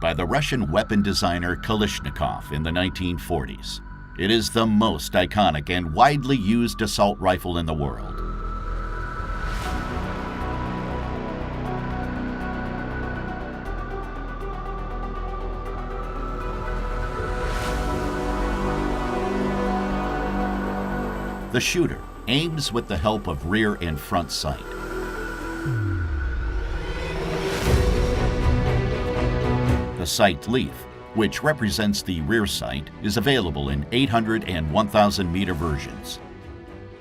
by the Russian weapon designer Kalashnikov in the 1940s. It is the most iconic and widely used assault rifle in the world. The shooter aims with the help of rear and front sight. The sight leaf, which represents the rear sight, is available in 800 and 1,000 meter versions.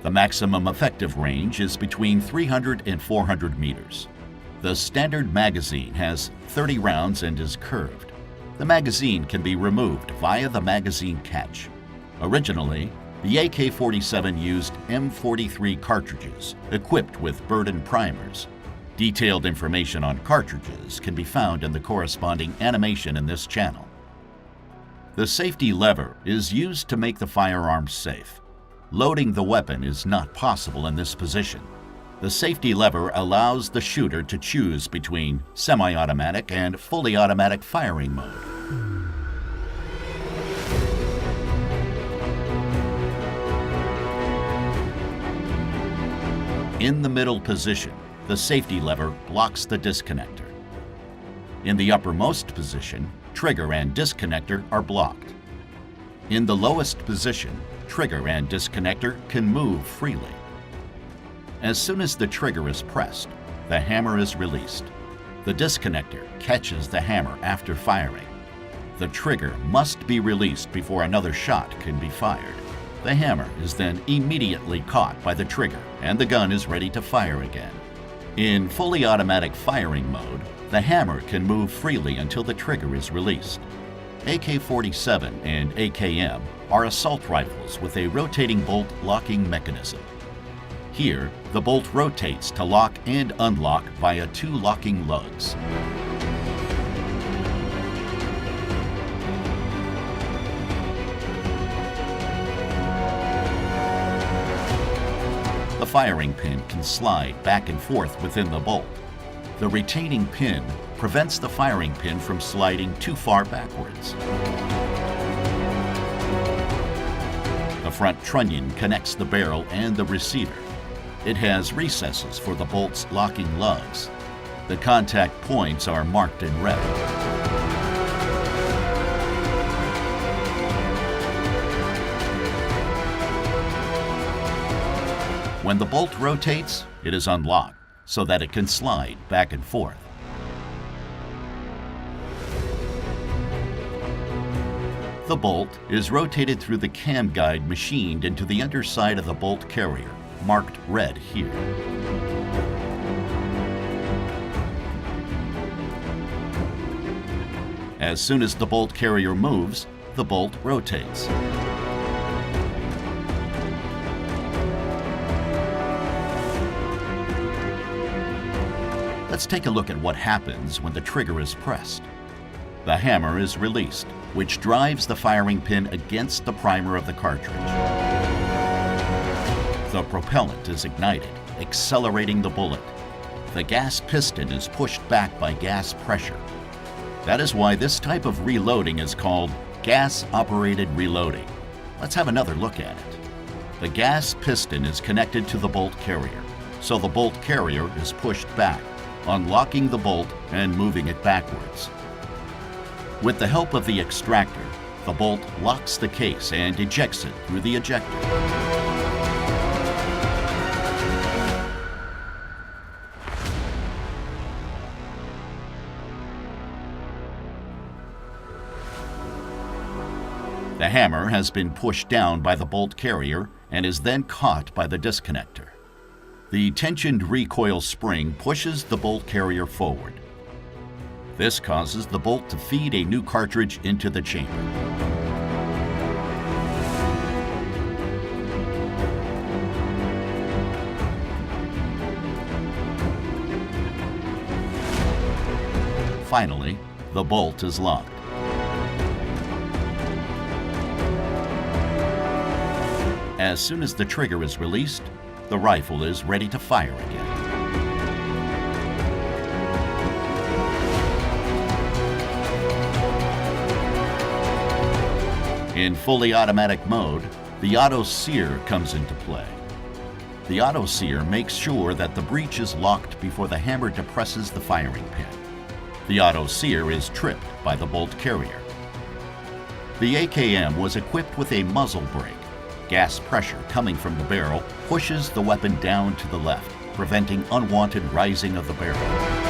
The maximum effective range is between 300 and 400 meters. The standard magazine has 30 rounds and is curved. The magazine can be removed via the magazine catch. Originally, the AK-47 used M43 cartridges equipped with Burden primers. Detailed information on cartridges can be found in the corresponding animation in this channel. The safety lever is used to make the firearm safe. Loading the weapon is not possible in this position. The safety lever allows the shooter to choose between semi-automatic and fully automatic firing mode. In the middle position, the safety lever blocks the disconnector. In the uppermost position, trigger and disconnector are blocked. In the lowest position, trigger and disconnector can move freely. As soon as the trigger is pressed, the hammer is released. The disconnector catches the hammer after firing. The trigger must be released before another shot can be fired. The hammer is then immediately caught by the trigger and the gun is ready to fire again. In fully automatic firing mode, the hammer can move freely until the trigger is released. AK-47 and AKM are assault rifles with a rotating bolt locking mechanism. Here, the bolt rotates to lock and unlock via two locking lugs. The firing pin can slide back and forth within the bolt. The retaining pin prevents the firing pin from sliding too far backwards. The front trunnion connects the barrel and the receiver. It has recesses for the bolt's locking lugs. The contact points are marked in red. When the bolt rotates, it is unlocked so that it can slide back and forth. The bolt is rotated through the cam guide machined into the underside of the bolt carrier, marked red here. As soon as the bolt carrier moves, the bolt rotates. Let's take a look at what happens when the trigger is pressed. The hammer is released, which drives the firing pin against the primer of the cartridge. The propellant is ignited, accelerating the bullet. The gas piston is pushed back by gas pressure. That is why this type of reloading is called gas-operated reloading. Let's have another look at it. The gas piston is connected to the bolt carrier, so the bolt carrier is pushed back, unlocking the bolt and moving it backwards. With the help of the extractor, the bolt locks the case and ejects it through the ejector. The hammer has been pushed down by the bolt carrier and is then caught by the disconnector. The tensioned recoil spring pushes the bolt carrier forward. This causes the bolt to feed a new cartridge into the chamber. Finally, the bolt is locked. As soon as the trigger is released, the rifle is ready to fire again. In fully automatic mode, the auto sear comes into play. The auto sear makes sure that the breech is locked before the hammer depresses the firing pin. The auto sear is tripped by the bolt carrier. The AKM was equipped with a muzzle brake. Gas pressure coming from the barrel pushes the weapon down to the left, preventing unwanted rising of the barrel.